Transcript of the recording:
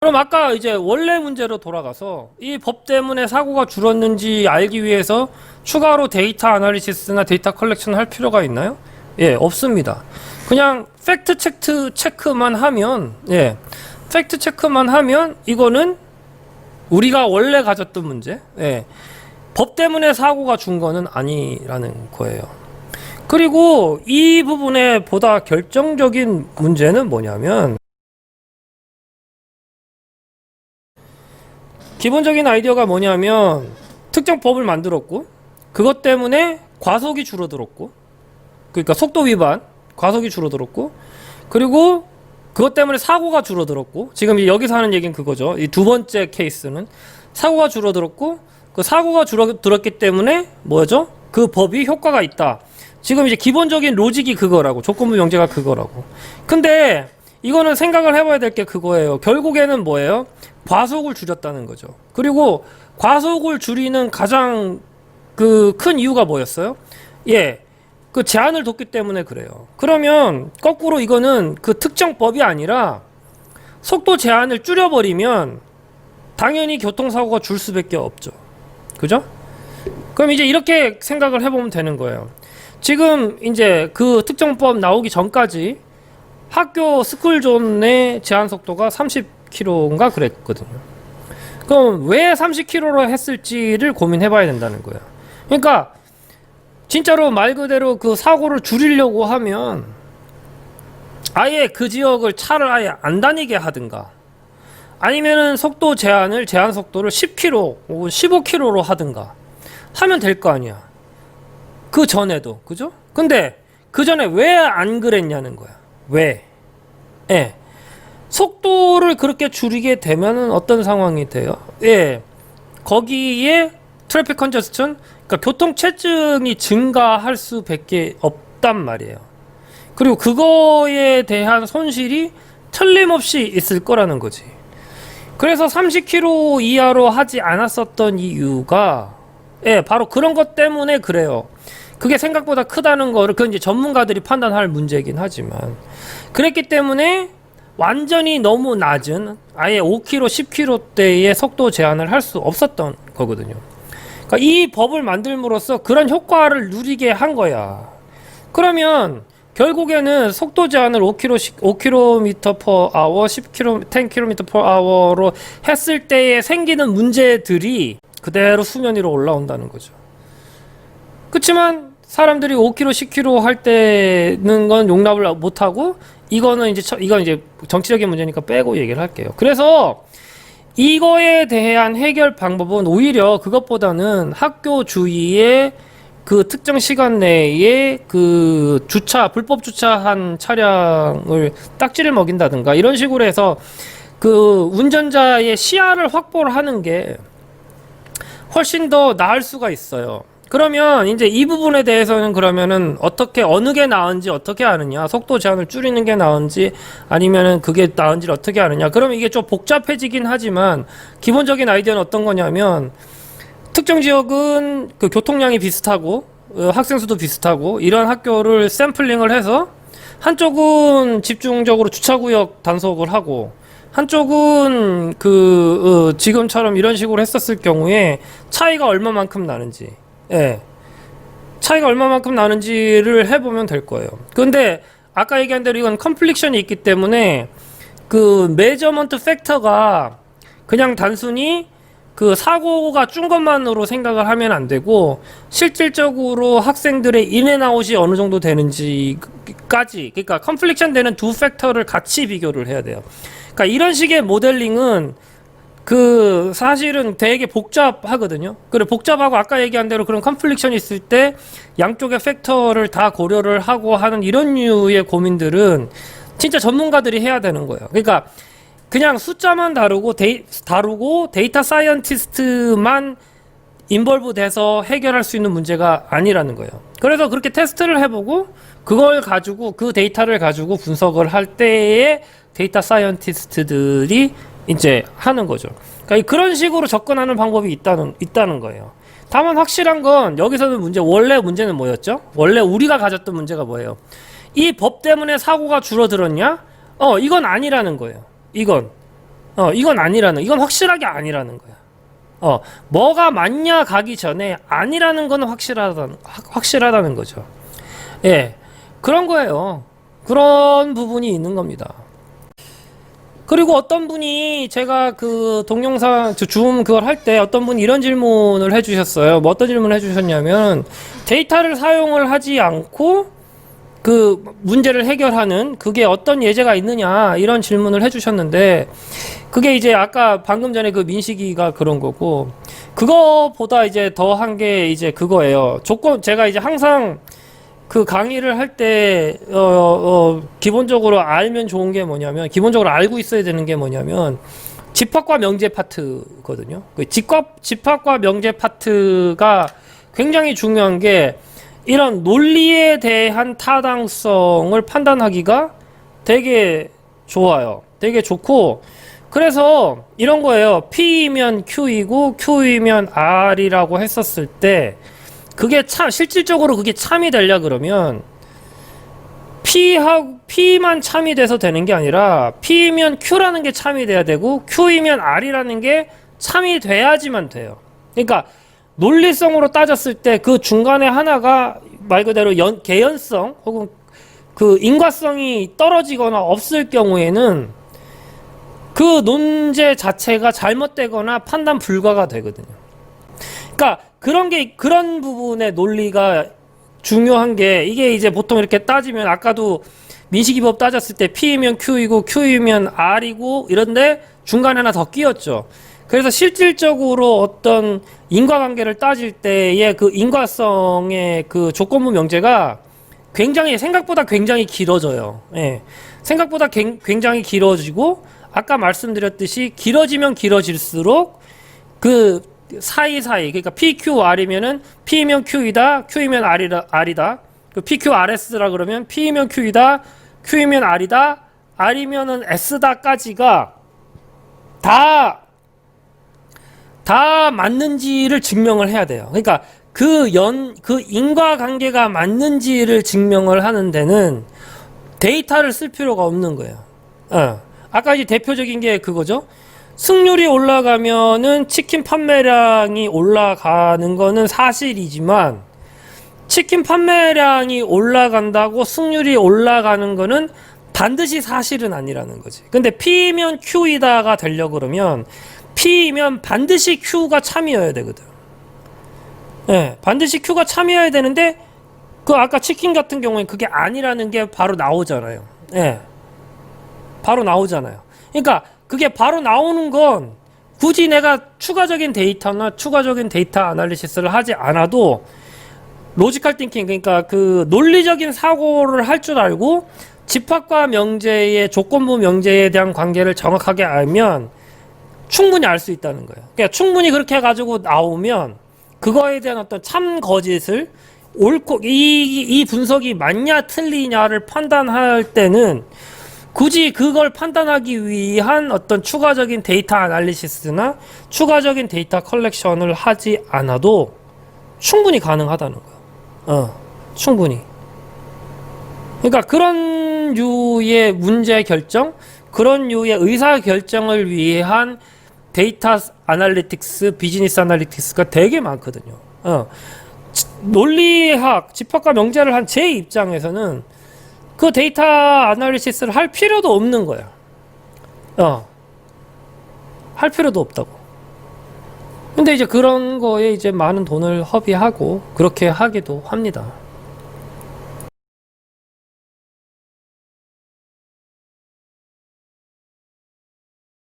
그럼 아까 이제 원래 문제로 돌아가서 이 법 때문에 사고가 줄었는지 알기 위해서 추가로 데이터 아나리시스나 데이터 컬렉션 할 필요가 있나요? 예, 없습니다. 그냥 팩트 체크만 하면, 예, 팩트 체크만 하면 이거는 우리가 원래 가졌던 문제, 예, 법 때문에 사고가 준 거는 아니라는 거예요. 그리고 이 부분에 보다 결정적인 문제는 뭐냐면, 기본적인 아이디어가 뭐냐면 특정 법을 만들었고 그것 때문에 과속이 줄어들었고, 그러니까 속도 위반 과속이 줄어들었고, 그리고 그것 때문에 사고가 줄어들었고, 지금 여기서 하는 얘기는 그거죠. 이 두 번째 케이스는 사고가 줄어들었고, 그 사고가 줄어들었기 때문에 뭐죠? 그 법이 효과가 있다. 지금 이제 기본적인 로직이 그거라고, 조건부 명제가 그거라고. 근데 이거는 생각을 해봐야 될 게 그거예요. 결국에는 뭐예요? 과속을 줄였다는 거죠. 그리고 과속을 줄이는 가장 그 큰 이유가 뭐였어요? 예, 그 제한을 뒀기 때문에 그래요. 그러면 거꾸로 이거는 그 특정 법이 아니라 속도 제한을 줄여버리면 당연히 교통사고가 줄 수밖에 없죠. 그죠? 그럼 이제 이렇게 생각을 해보면 되는 거예요. 지금 이제 그 특정법 나오기 전까지 학교 스쿨존의 제한 속도가 30km인가 그랬거든요. 그럼 왜 30km로 했을지를 고민해 봐야 된다는 거예요. 그러니까 진짜로 말 그대로 그 사고를 줄이려고 하면 아예 그 지역을 차를 아예 안 다니게 하든가, 아니면은 속도 제한을, 제한 속도를 10km 혹은 15km로 하든가 하면 될 거 아니야. 그 전에도. 그죠? 근데 그 전에 왜 안 그랬냐는 거야. 왜? 예. 속도를 그렇게 줄이게 되면은 어떤 상황이 돼요? 예. 거기에 트래픽 컨저스션, 그러니까 교통 체증이 증가할 수밖에 없단 말이에요. 그리고 그거에 대한 손실이 틀림없이 있을 거라는 거지. 그래서 30km 이하로 하지 않았었던 이유가, 예, 바로 그런 것 때문에 그래요. 그게 생각보다 크다는 거를, 그건 이제 전문가들이 판단할 문제이긴 하지만, 그랬기 때문에 완전히 너무 낮은 아예 5km, 10km대의 속도 제한을 할 수 없었던 거거든요. 그러니까 이 법을 만들므로써 그런 효과를 누리게 한 거야. 그러면 결국에는 속도 제한을 5km per hour, 10km per hour로 했을 때에 생기는 문제들이 그대로 수면 위로 올라온다는 거죠. 그렇지만 사람들이 5km, 10km 할 때는 건 용납을 못하고, 이건 이제 정치적인 문제니까 빼고 얘기를 할게요. 그래서 이거에 대한 해결 방법은 오히려 그것보다는 학교 주위에 그 특정 시간 내에 그 불법 주차한 차량을 딱지를 먹인다든가 이런 식으로 해서 그 운전자의 시야를 확보를 하는 게 훨씬 더 나을 수가 있어요. 그러면 이제 이 부분에 대해서는 그러면은 어떻게, 어느 게 나은지 어떻게 아느냐, 속도 제한을 줄이는 게 나은지 아니면은 그게 나은지를 어떻게 아느냐. 그러면 이게 좀 복잡해지긴 하지만 기본적인 아이디어는 어떤 거냐면, 특정 지역은 그 교통량이 비슷하고 학생 수도 비슷하고 이런 학교를 샘플링을 해서 한쪽은 집중적으로 주차구역 단속을 하고 한쪽은 지금처럼 이런 식으로 했었을 경우에 차이가 얼마만큼 나는지, 예, 차이가 얼마만큼 나는지를 해보면 될 거예요. 근데 아까 얘기한 대로 이건 컴플릭션이 있기 때문에 그 메저먼트 팩터가 그냥 단순히 그 사고가 준 것만으로 생각을 하면 안 되고, 실질적으로 학생들의 인앤아웃이 어느 정도 되는지까지, 그러니까 컴플릭션 되는 두 팩터를 같이 비교를 해야 돼요. 그러니까 이런 식의 모델링은 그 사실은 되게 복잡하거든요. 그래, 복잡하고 아까 얘기한 대로 그런 컴플릭션이 있을 때 양쪽의 팩터를 다 고려를 하고 하는 이런 류의 고민들은 진짜 전문가들이 해야 되는 거예요. 그러니까 그냥 숫자만 다루고 데이터 사이언티스트만 인벌브 돼서 해결할 수 있는 문제가 아니라는 거예요. 그래서 그렇게 테스트를 해보고 그걸 가지고, 그 데이터를 가지고 분석을 할 때에 데이터 사이언티스트들이 이제 하는 거죠. 그러니까 그런 식으로 접근하는 방법이 있다는 거예요. 다만 확실한 건 여기서는 원래 문제는 뭐였죠? 원래 우리가 가졌던 문제가 뭐예요? 이 법 때문에 사고가 줄어들었냐? 이건 아니라는 거예요. 이건 이건 아니라는, 이건 확실하게 아니라는 거야. 뭐가 맞냐 가기 전에 아니라는 건 확실하다는 거죠. 예. 그런 거예요. 그런 부분이 있는 겁니다. 그리고 어떤 분이 제가 그 동영상 줌 그걸 할 때 어떤 분이 이런 질문을 해주셨어요. 뭐 어떤 질문을 해주셨냐면 데이터를 사용을 하지 않고 그 문제를 해결하는 그게 어떤 예제가 있느냐 이런 질문을 해주셨는데 그게 이제 아까 방금 전에 그 민식이가 그런 거고 그거보다 이제 더 한 게 이제 그거예요. 제가 이제 항상 그 강의를 할 때 기본적으로 알면 좋은 게 뭐냐면 기본적으로 알고 있어야 되는 게 뭐냐면 집합과 명제 파트거든요. 그 집합과 명제 파트가 굉장히 중요한 게 이런 논리에 대한 타당성을 판단하기가 되게 좋아요. 되게 좋고 그래서 이런 거예요. P이면 Q이고 Q이면 R이라고 했었을 때 그게 실질적으로 그게 참이 되려 그러면 P만 참이 돼서 되는 게 아니라 P이면 Q라는 게 참이 돼야 되고 Q이면 R이라는 게 참이 돼야지만 돼요. 그러니까 논리성으로 따졌을 때 그 중간에 하나가 말 그대로 개연성 혹은 그 인과성이 떨어지거나 없을 경우에는 그 논제 자체가 잘못되거나 판단 불가가 되거든요. 그러니까 그런 부분의 논리가 중요한 게 이게 이제 보통 이렇게 따지면 아까도 민식이법 따졌을 때 P이면 Q이고 Q이면 R이고 이런데 중간에 하나 더 끼었죠. 그래서 실질적으로 어떤 인과관계를 따질 때의 그 인과성의 그 조건부 명제가 생각보다 굉장히 길어져요. 예. 생각보다 굉장히 길어지고 아까 말씀드렸듯이 길어지면 길어질수록 그 사이사이 그러니까 PQR이면은 P이면 Q이다, Q이면 R이다. 그 PQRS라 그러면 P이면 Q이다, Q이면 R이다, R이면은 S다까지가 다 맞는지를 증명을 해야 돼요. 그러니까 그 인과관계가 맞는지를 증명을 하는 데는 데이터를 쓸 필요가 없는 거예요. 아까 이제 대표적인 게 그거죠. 승률이 올라가면은 치킨 판매량이 올라가는 거는 사실이지만 치킨 판매량이 올라간다고 승률이 올라가는 거는 반드시 사실은 아니라는 거지. 근데 P면 Q이다가 되려고 그러면 P면 반드시 Q가 참이어야 되거든. 예, 반드시 Q가 참이어야 되는데 그 아까 치킨 같은 경우에 그게 아니라는 게 바로 나오잖아요. 예. 바로 나오잖아요. 그러니까 그게 바로 나오는 건 굳이 내가 추가적인 데이터나 추가적인 데이터 아날리시스를 하지 않아도 로지컬 띵킹 그러니까 그 논리적인 사고를 할 줄 알고 집합과 명제의 조건부 명제에 대한 관계를 정확하게 알면 충분히 알 수 있다는 거예요. 그러니까 충분히 그렇게 해가지고 나오면 그거에 대한 어떤 참 거짓을 옳고 이 분석이 맞냐 틀리냐를 판단할 때는 굳이 그걸 판단하기 위한 어떤 추가적인 데이터 아날리시스나 추가적인 데이터 컬렉션을 하지 않아도 충분히 가능하다는 거예요. 충분히. 그러니까 그런 류의 문제 결정, 그런 류의 의사 결정을 위한 데이터 아날리틱스, 비즈니스 아날리틱스가 되게 많거든요. 논리학, 집합과 명제를 한 제 입장에서는 그 데이터 아날리시스를 할 필요도 없는 거야. 할 필요도 없다고. 근데 이제 그런 거에 이제 많은 돈을 허비하고 그렇게 하기도 합니다.